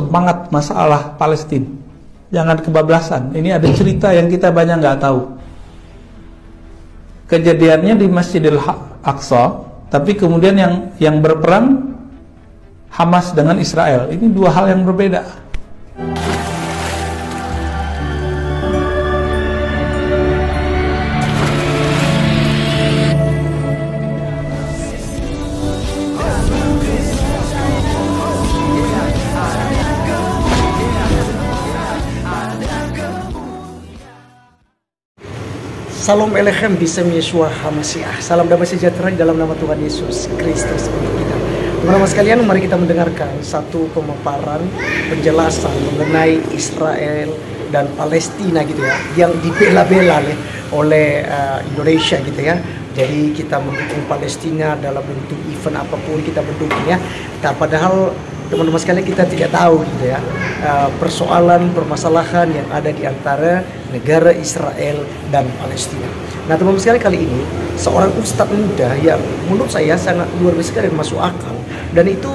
semangat masalah Palestina. Jangan kebablasan. Ini ada cerita yang kita banyak nggak tahu. Kejadiannya di Masjidil Aqsa, tapi kemudian yang berperang Hamas dengan Israel. Ini dua hal yang berbeda. Salam Elechem Bisem Yeshua HaMashiach. Salam damai sejahtera di dalam nama Tuhan Yesus Kristus untuk kita. Teman-teman sekalian, mari kita mendengarkan satu pemaparan penjelasan mengenai Israel dan Palestina gitu ya, yang dibela-bela oleh Indonesia gitu ya. Jadi kita mendukung Palestina dalam bentuk event apapun kita mendukung ya. Nah, padahal teman-teman sekalian kita tidak tahu gitu ya, permasalahan yang ada di antara negara Israel dan Palestina. Nah teman-teman sekalian, kali ini seorang ustadz muda yang menurut saya sangat luar biasa dan masuk akal, dan itu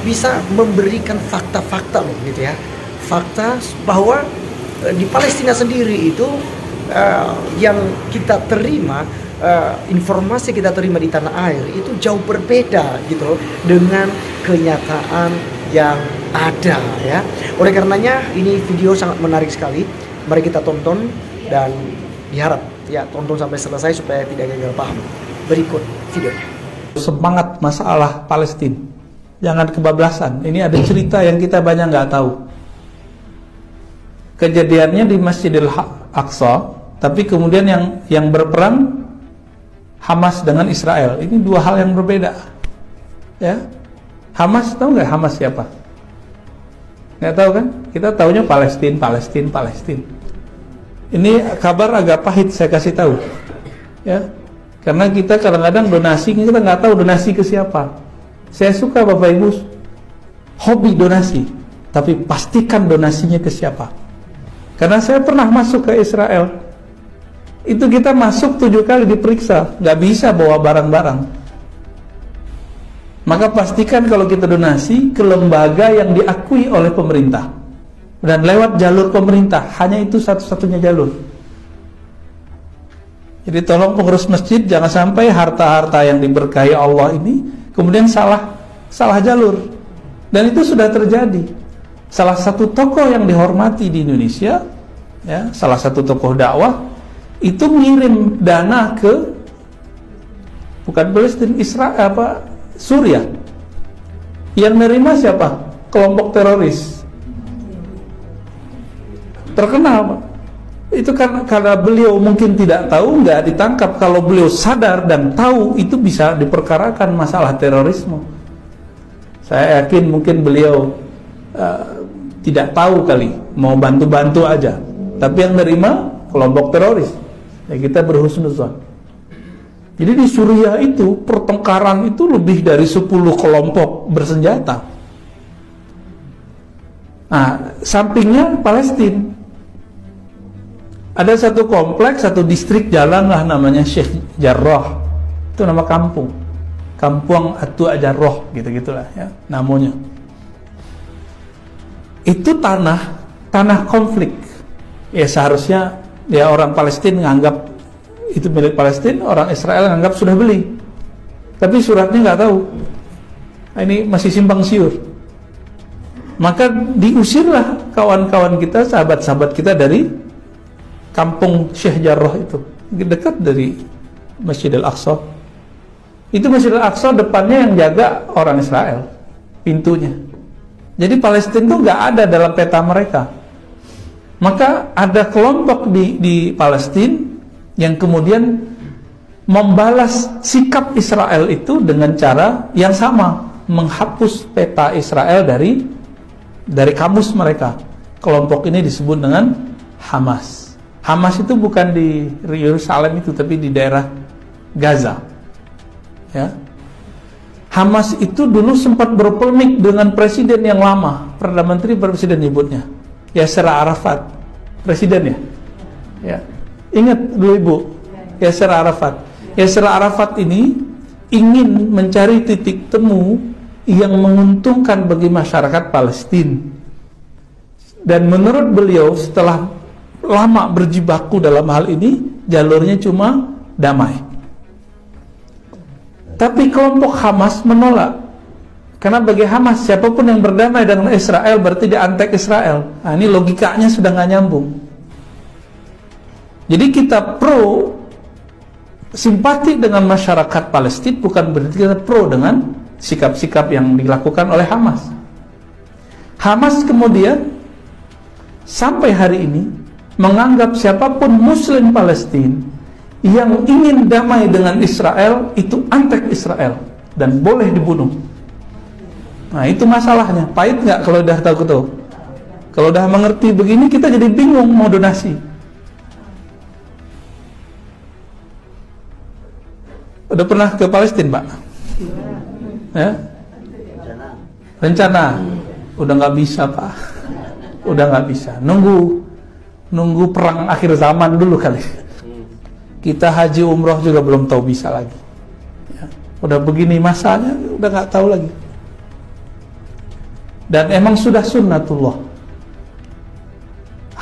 bisa memberikan fakta-fakta loh gitu ya, fakta bahwa di Palestina sendiri itu yang kita terima, informasi kita terima di tanah air itu jauh berbeda gitu dengan kenyataan yang ada ya. Oleh karenanya ini video sangat menarik sekali. Mari kita tonton dan diharap ya tonton sampai selesai supaya tidak gagal paham. Berikut videonya. Semangat masalah Palestina. Jangan kebablasan. Ini ada cerita yang kita banyak nggak tahu. Kejadiannya di Masjidil Aqsa, tapi kemudian yang berperang Hamas dengan Israel. Ini dua hal yang berbeda. Ya. Hamas, tahu nggak Hamas siapa? Nggak tahu kan? Kita taunya Palestina. Ini kabar agak pahit saya kasih tahu. Ya. Karena kita kadang-kadang donasi, kita nggak tahu donasi ke siapa. Saya suka Bapak Ibu hobi donasi, tapi pastikan donasinya ke siapa. Karena saya pernah masuk ke Israel. Itu kita masuk 7 kali diperiksa, nggak bisa bawa barang-barang. Maka pastikan kalau kita donasi ke lembaga yang diakui oleh pemerintah dan lewat jalur pemerintah, hanya itu satu-satunya jalur. Jadi tolong pengurus masjid jangan sampai harta-harta yang diberkahi Allah ini kemudian salah jalur. Dan itu sudah terjadi. Salah satu tokoh yang dihormati di Indonesia, ya, salah satu tokoh dakwah itu ngirim dana ke bukan Palestina, Israel Suriah. Yang menerima siapa? Kelompok teroris terkenal, Pak. Itu karena beliau mungkin tidak tahu, nggak ditangkap. Kalau beliau sadar dan tahu, itu bisa diperkarakan masalah terorisme. Saya yakin mungkin beliau tidak tahu kali, mau bantu-bantu aja. Tapi yang menerima kelompok teroris. Ya, kita berhusnuzon. Jadi di Suriah itu pertengkaran itu lebih dari 10 kelompok bersenjata. Nah, sampingnya Palestina. Ada satu kompleks, satu distrik jalan lah namanya Sheikh Jarrah. Itu nama kampung. Kampung Atua Jarrah gitu-gitulah ya namanya. Itu tanah konflik. Ya seharusnya ya orang Palestina nganggap itu milik Palestina, orang Israel nganggap sudah beli. Tapi suratnya nggak tahu. Nah, ini masih simpang siur. Maka diusirlah kawan-kawan kita, sahabat-sahabat kita dari kampung Sheikh Jarrah itu, dekat dari Masjidil Aqsa. Itu Masjidil Aqsa depannya yang jaga orang Israel, pintunya. Jadi Palestina itu nggak ada dalam peta mereka. Maka ada kelompok di Palestina yang kemudian membalas sikap Israel itu dengan cara yang sama, menghapus peta Israel dari kamus mereka. Kelompok ini disebut dengan Hamas. Hamas itu bukan di Yerusalem itu, tapi di daerah Gaza. Ya. Hamas itu dulu sempat berpolemik dengan presiden yang lama, Perdana Menteri presiden nyebutnya, Yasser Arafat, presiden ya. Ya. Ingat dulu Ibu, Yasser Arafat. Yasser Arafat ini ingin mencari titik temu yang menguntungkan bagi masyarakat Palestina. Dan menurut beliau, setelah lama berjibaku dalam hal ini, jalurnya cuma damai. Tapi kelompok Hamas menolak. Karena bagi Hamas, siapapun yang berdamai dengan Israel berarti dia antek Israel. Nah, ini logikanya sudah nggak nyambung. Jadi kita pro simpati dengan masyarakat Palestina, bukan berarti kita pro dengan sikap-sikap yang dilakukan oleh Hamas. Hamas kemudian sampai hari ini menganggap siapapun Muslim Palestina yang ingin damai dengan Israel itu antek Israel dan boleh dibunuh. Nah, itu masalahnya. Pahit nggak kalau udah tahu? Kalau udah mengerti begini, kita jadi bingung mau donasi. Udah pernah ke Palestina, Pak? Ya? Rencana? Udah nggak bisa, Pak. Udah nggak bisa. Nunggu perang akhir zaman dulu kali. Kita haji umroh juga belum tahu bisa lagi. Ya. Udah begini masanya, udah nggak tahu lagi. Dan emang sudah sunnatullah.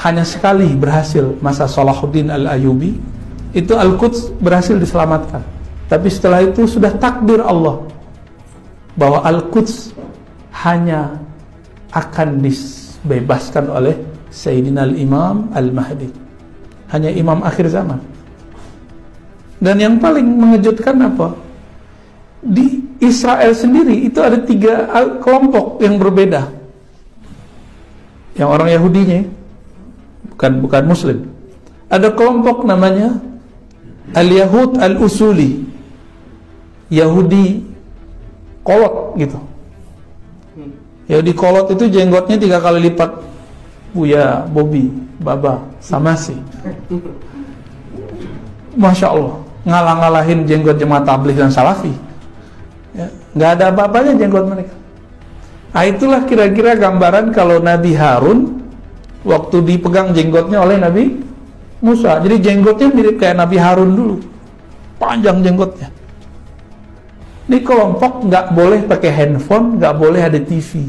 Hanya sekali berhasil masa Salahuddin Al-Ayyubi, itu Al-Quds berhasil diselamatkan. Tapi setelah itu sudah takdir Allah bahwa Al-Quds hanya akan dibebaskan oleh Sayyidina Al-Imam Al-Mahdi. Hanya imam akhir zaman. Dan yang paling mengejutkan apa? Di Israel sendiri itu ada 3 kelompok yang berbeda. Yang orang Yahudinya, bukan Muslim. Ada kelompok namanya Al-Yahud Al-Usuli, Yahudi kolot gitu. Yahudi kolot itu jenggotnya 3 kali lipat Buya, Bobi, Baba, Samasi. Masya Allah, ngalah-ngalahin jenggot jemaah tabligh dan salafi. Ya, nggak ada apa-apanya jenggot mereka. Nah, itulah kira-kira gambaran kalau Nabi Harun waktu dipegang jenggotnya oleh Nabi Musa. Jadi jenggotnya mirip kayak Nabi Harun dulu, panjang jenggotnya. Ini kelompok nggak boleh pakai handphone, nggak boleh ada TV.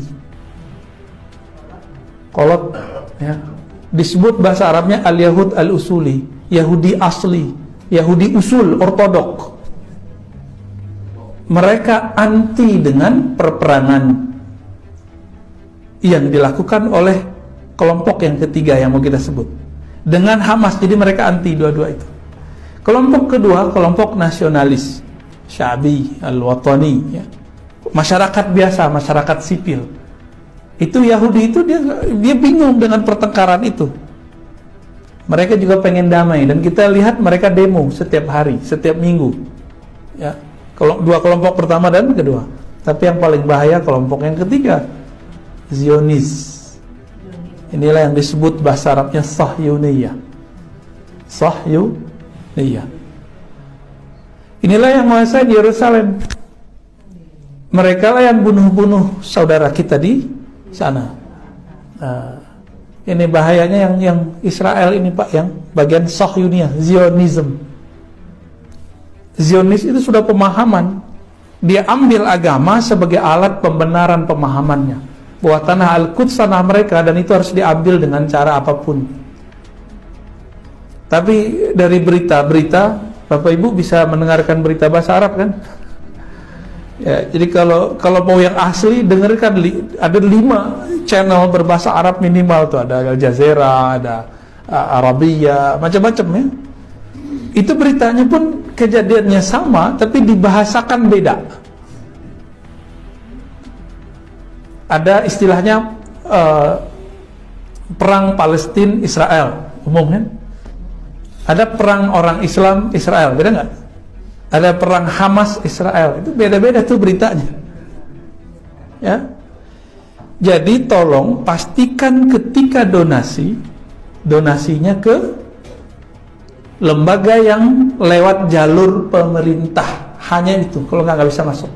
Kolot, ya. Disebut bahasa Arabnya Al-Yahud Al-Usuli, Yahudi asli, Yahudi usul, ortodok. Mereka anti dengan perperangan yang dilakukan oleh kelompok yang ketiga yang mau kita sebut dengan Hamas. Jadi mereka anti dua-dua itu. Kelompok kedua, kelompok nasionalis, Syabi, Al-Watani, ya. Masyarakat biasa, masyarakat sipil. Itu Yahudi itu dia bingung dengan pertengkaran itu. Mereka juga pengen damai, dan kita lihat mereka demo setiap hari, setiap minggu, ya. Kalau 2 kelompok pertama dan kedua. Tapi yang paling bahaya kelompok yang ketiga, Zionis. Inilah yang disebut bahasa Arabnya Sahyuniyah. Sahyuniyah. Inilah yang menguasai di Yerusalem. Mereka lah yang bunuh-bunuh saudara kita di sana. Nah, ini bahayanya yang Israel ini, Pak, yang bagian Sahyuniyah, Zionism. Zionis itu sudah pemahaman. Dia ambil agama sebagai alat pembenaran pemahamannya bahwa tanah Al-Quds tanah mereka, dan itu harus diambil dengan cara apapun. Tapi dari berita-berita, Bapak Ibu bisa mendengarkan berita bahasa Arab kan? Ya, jadi kalau mau yang asli, dengarkan ada 5 channel berbahasa Arab minimal tuh, ada Al Jazeera, ada Arabia, macam-macam ya. Itu beritanya pun kejadiannya sama, tapi dibahasakan beda. Ada istilahnya perang Palestina Israel, umum kan? Ada perang orang Islam Israel, beda nggak? Ada perang Hamas Israel, itu beda-beda tuh beritanya. Ya, jadi tolong pastikan ketika donasinya ke lembaga yang lewat jalur pemerintah, hanya itu. Kalau nggak bisa masuk.